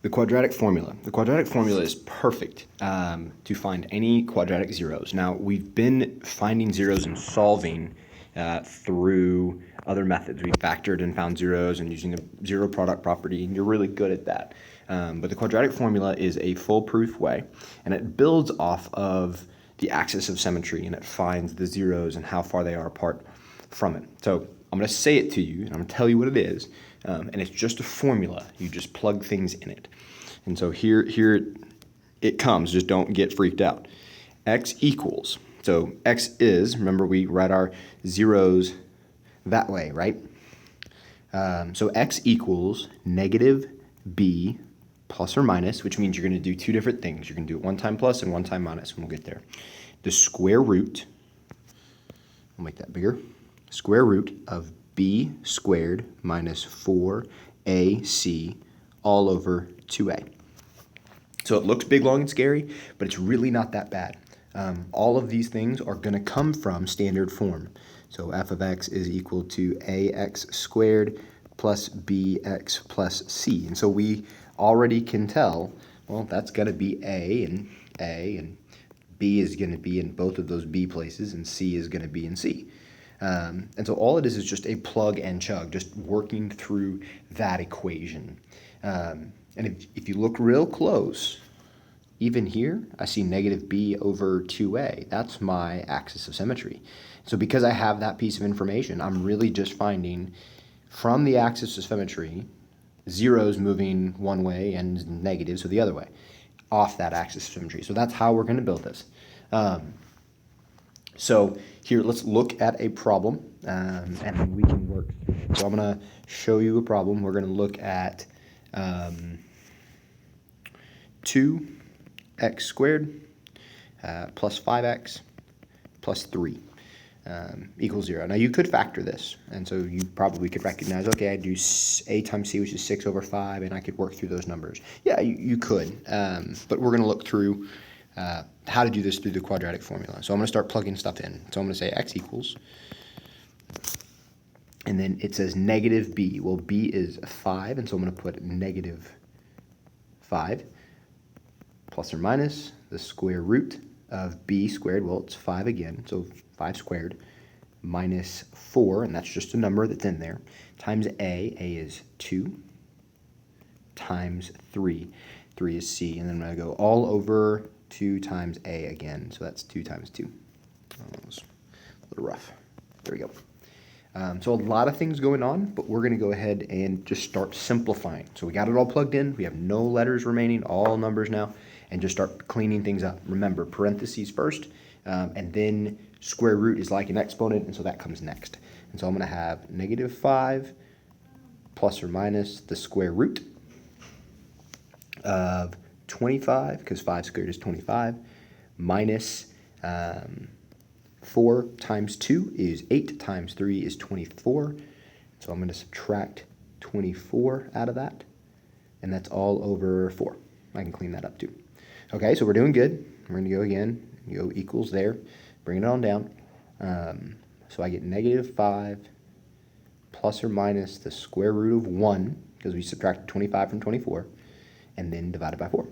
The quadratic formula. The quadratic formula is perfect to find any quadratic zeros. Now, we've been finding zeros and solving through other methods. We factored and found zeros and using the zero product property, and you're really good at that. But the quadratic formula is a foolproof way, and it builds off of the axis of symmetry, and it finds the zeros and how far they are apart from it. So I'm going to say it to you, and I'm going to tell you what it is, and it's just a formula. You just plug things in it. And so here it comes. Just don't get freaked out. X equals, so X is, remember we write our zeros that way, right? So X equals negative B plus or minus, which means you're going to do two different things. You're going to do it one time plus and one time minus, and we'll get there. The square root, I'll make that bigger, square root of b squared minus 4ac all over 2a. So it looks big, long, and scary, but it's really not that bad. All of these things are going to come from standard form. So f of x is equal to ax squared plus bx plus c. And so we already can tell, well, that's going to be a, and b is going to be in both of those b places, and c is going to be in c. And so all it is just a plug and chug, just working through that equation. And if you look real close, even here, I see negative b over 2a. That's my axis of symmetry. So because I have that piece of information, I'm really just finding from the axis of symmetry, zeros moving one way and negatives, so the other way, off that axis of symmetry. So that's how we're going to build this. So here, let's look at a problem, and then we can work through it. So I'm going to show you a problem. We're going to look at 2x squared plus 5x plus 3 equals 0. Now, you could factor this, and so you probably could recognize, okay, I do a times c, which is 6 over 5, and I could work through those numbers. Yeah, you could, but we're going to look through how to do this through the quadratic formula. So I'm going to start plugging stuff in. So I'm going to say x equals, and then it says negative b. Well, b is 5, and so I'm going to put negative 5 plus or minus the square root of b squared. Well, it's 5 again, so 5 squared minus 4, and that's just a number that's in there, times a. A is 2 times 3. 3 is c, and then I'm going to go all over 2 times a again, so that's 2 times 2. That was a little rough. There we go. So a lot of things going on, but we're going to go ahead and just start simplifying. So we got it all plugged in. We have no letters remaining, all numbers now, and just start cleaning things up. Remember, parentheses first, and then square root is like an exponent, and so that comes next. And so I'm going to have negative 5 plus or minus the square root of 25, because 5 squared is 25, minus 4 times 2 is 8, times 3 is 24. So I'm going to subtract 24 out of that, and that's all over 4. I can clean that up too. Okay, so we're doing good. We're going to go again, go equals there, bring it on down. So I get negative 5 plus or minus the square root of 1, because we subtracted 25 from 24, and then divided by 4.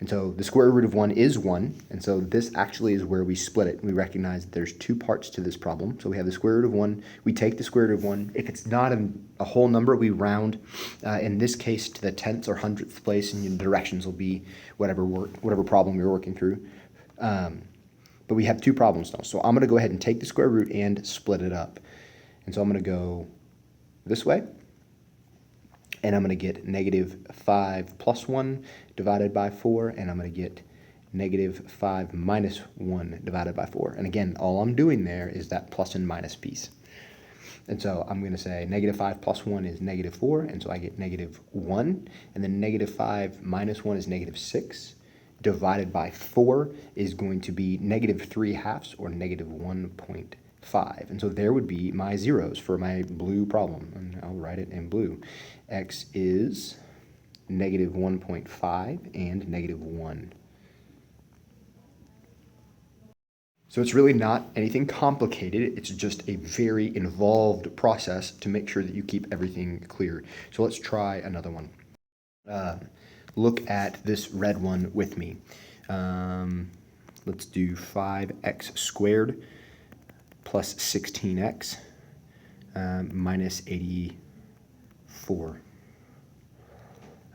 And so the square root of 1 is 1, and so this actually is where we split it. We recognize that there's two parts to this problem. So we have the square root of 1. We take the square root of 1. If it's not a whole number, we round, in this case, to the tenths or hundredth place, and the directions will be whatever problem you're working through. But we have two problems now. So I'm going to go ahead and take the square root and split it up. And so I'm going to go this way, and I'm going to get negative 5 plus 1 divided by 4, and I'm going to get negative 5 minus 1 divided by 4. And again, all I'm doing there is that plus and minus piece. And so I'm going to say negative 5 plus 1 is negative 4, and so I get negative 1, and then negative 5 minus 1 is negative 6, divided by 4 is going to be negative 3/2, or negative 1.5. And so there would be my zeros for my blue problem, and I'll write it in blue. X is negative 1.5 and negative 1. So it's really not anything complicated. It's just a very involved process to make sure that you keep everything clear. So let's try another one. Look at this red one with me. Let's do 5x squared plus 16x minus 84.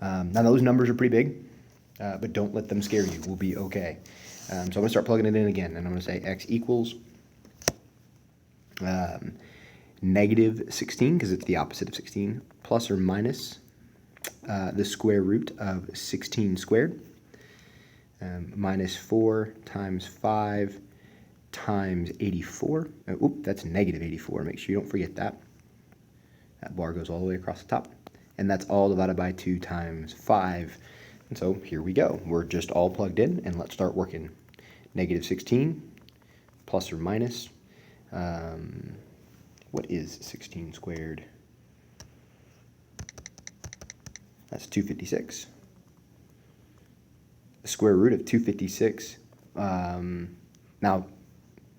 Now those numbers are pretty big, but don't let them scare you. We'll be okay. So I'm going to start plugging it in again, and I'm going to say x equals negative 16, because it's the opposite of 16, plus or minus the square root of 16 squared, minus 4 times 5 times 84. That's negative 84. Make sure you don't forget that. That bar goes all the way across the top. And that's all divided by 2 times 5. And so here we go. We're just all plugged in, and let's start working. Negative 16 plus or minus. What is 16 squared? That's 256. The square root of 256. Now,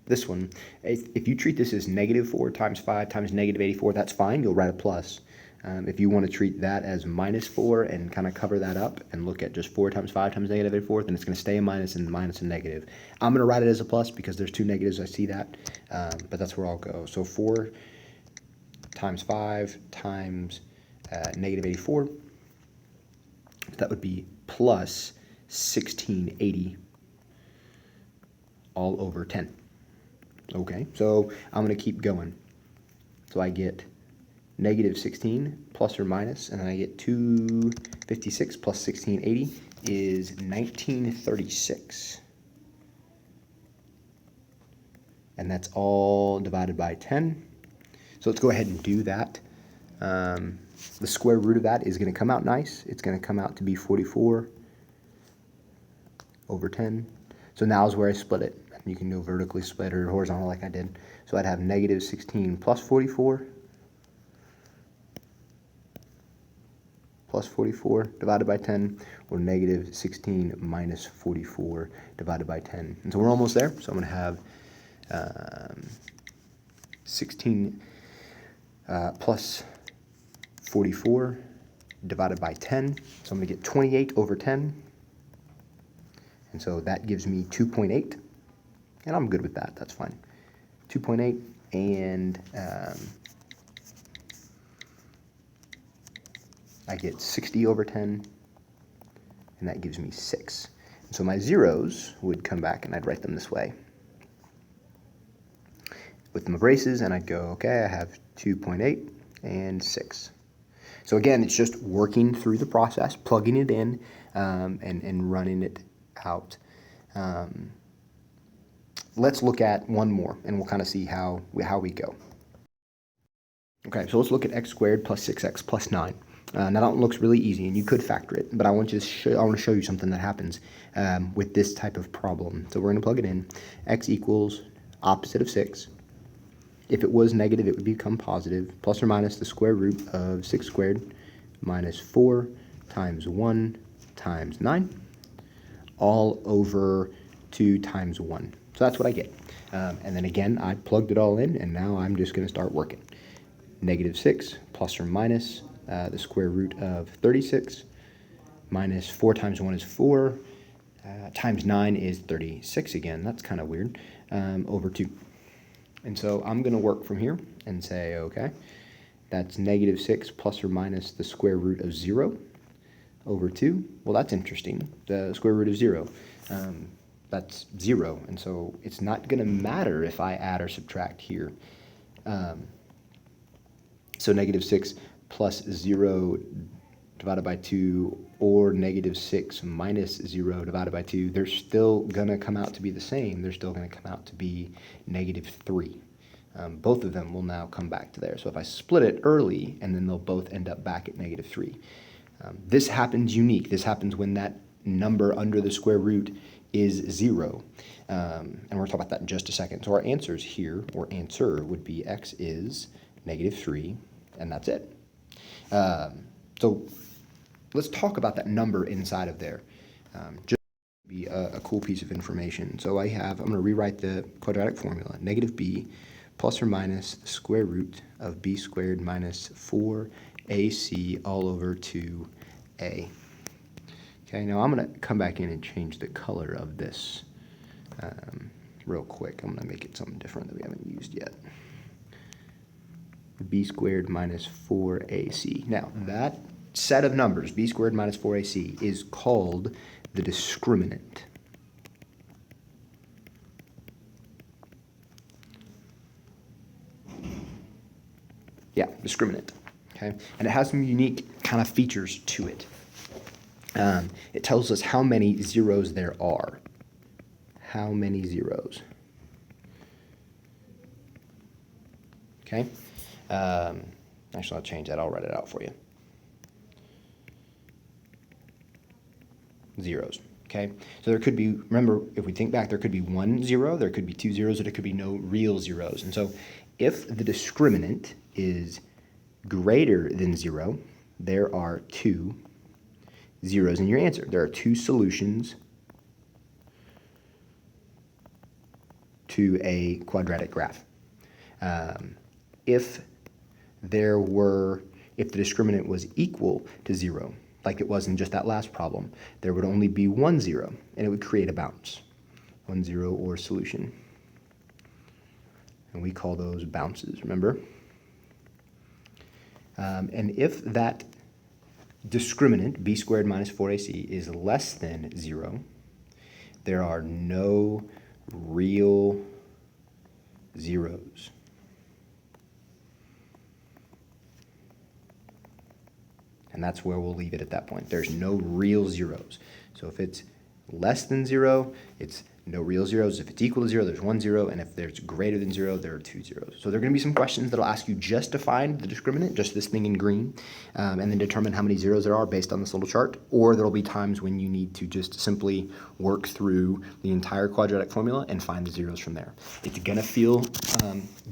this one, if you treat this as negative 4 times 5 times negative 84, that's fine. You'll write a plus. If you want to treat that as minus 4 and kind of cover that up and look at just 4 times 5 times negative 84, then it's going to stay a minus and minus and negative. I'm going to write it as a plus because there's two negatives. I see that, but that's where I'll go. So 4 times 5 times negative 84. That would be plus 1680 all over 10. Okay, so I'm going to keep going. So I get negative 16 plus or minus, and then I get 256 plus 1680 is 1936. And that's all divided by 10. So let's go ahead and do that. The square root of that is going to come out nice. It's going to come out to be 44 over 10. So now is where I split it. You can do vertically split or horizontal like I did. So I'd have negative 16 plus 44 divided by 10, or negative 16 minus 44 divided by 10. And so we're almost there. So I'm going to have 16 plus 44 divided by 10. So I'm going to get 28 over 10. And so that gives me 2.8. And I'm good with that. That's fine. 2.8 and I get 60 over 10, and that gives me 6. And so my zeros would come back, and I'd write them this way with my braces, and I'd go, okay, I have 2.8 and 6. So again, it's just working through the process, plugging it in, and running it out. Let's look at one more, and we'll kind of see how we go. Okay, so let's look at x squared plus 6x plus 9. Now that one looks really easy, and you could factor it, but I want to show you something that happens with this type of problem. So we're going to plug it in. X equals opposite of 6. If it was negative, it would become positive. Plus or minus the square root of 6 squared minus 4 times 1 times 9, all over 2 times 1. So that's what I get. And then again, I plugged it all in, and now I'm just going to start working. Negative 6 plus or minus the square root of 36 minus 4 times 1 is 4 times 9 is 36 again. That's kind of weird. Over 2. And so I'm going to work from here and say, okay, that's negative 6 plus or minus the square root of 0 over 2. Well, that's interesting. The square root of 0. That's 0, and so it's not going to matter if I add or subtract here. So negative 6 plus 0 divided by 2, or negative 6 minus 0 divided by 2, they're still going to come out to be the same. They're still going to come out to be negative 3. Both of them will now come back to there. So if I split it early, and then they'll both end up back at negative 3. This happens unique. This happens when that number under the square root is 0. And we're going to talk about that in just a second. So our answers here, or answer, would be x is negative 3, and that's it. So let's talk about that number inside of there. Just to be a cool piece of information. So I'm going to rewrite the quadratic formula. Negative b plus or minus the square root of b squared minus 4ac all over 2 A. Okay, now I'm going to come back in and change the color of this real quick. I'm going to make it something different that we haven't used yet. B squared minus 4AC. Now, that set of numbers, B squared minus 4AC, is called the discriminant. Yeah, discriminant. Okay, and it has some unique kind of features to it. It tells us how many zeros there are. How many zeros? Okay. Actually, I'll change that. I'll write it out for you. Zeros. Okay. So there could be, remember, if we think back, there could be 1 0, there could be 2 zeros, or there could be no real zeros. And so if the discriminant is greater than 0, there are 2 zeros in your answer. There are 2 solutions to a quadratic graph. If the discriminant was equal to 0, like it was in just that last problem, there would only be 1 0, and it would create a bounce. 1 0 or solution. And we call those bounces, remember? And if that discriminant, b squared minus 4ac, is less than 0, there are no real zeros. And that's where we'll leave it at that point. There's no real zeros. So if it's less than 0, it's no real zeros. If it's equal to 0, there's 1 0. And if there's greater than 0, there are 2 zeros. So there are going to be some questions that'll ask you just to find the discriminant, just this thing in green, and then determine how many zeros there are based on this little chart. Or there'll be times when you need to just simply work through the entire quadratic formula and find the zeros from there. It's going to feel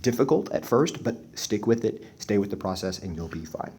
difficult at first, but stick with it, stay with the process, and you'll be fine.